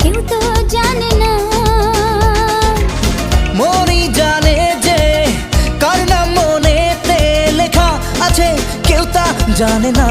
কেউ তো জানে না। মনই জানে যে কার নাম মনেতে লেখা আছে, কেউ তা জানে না।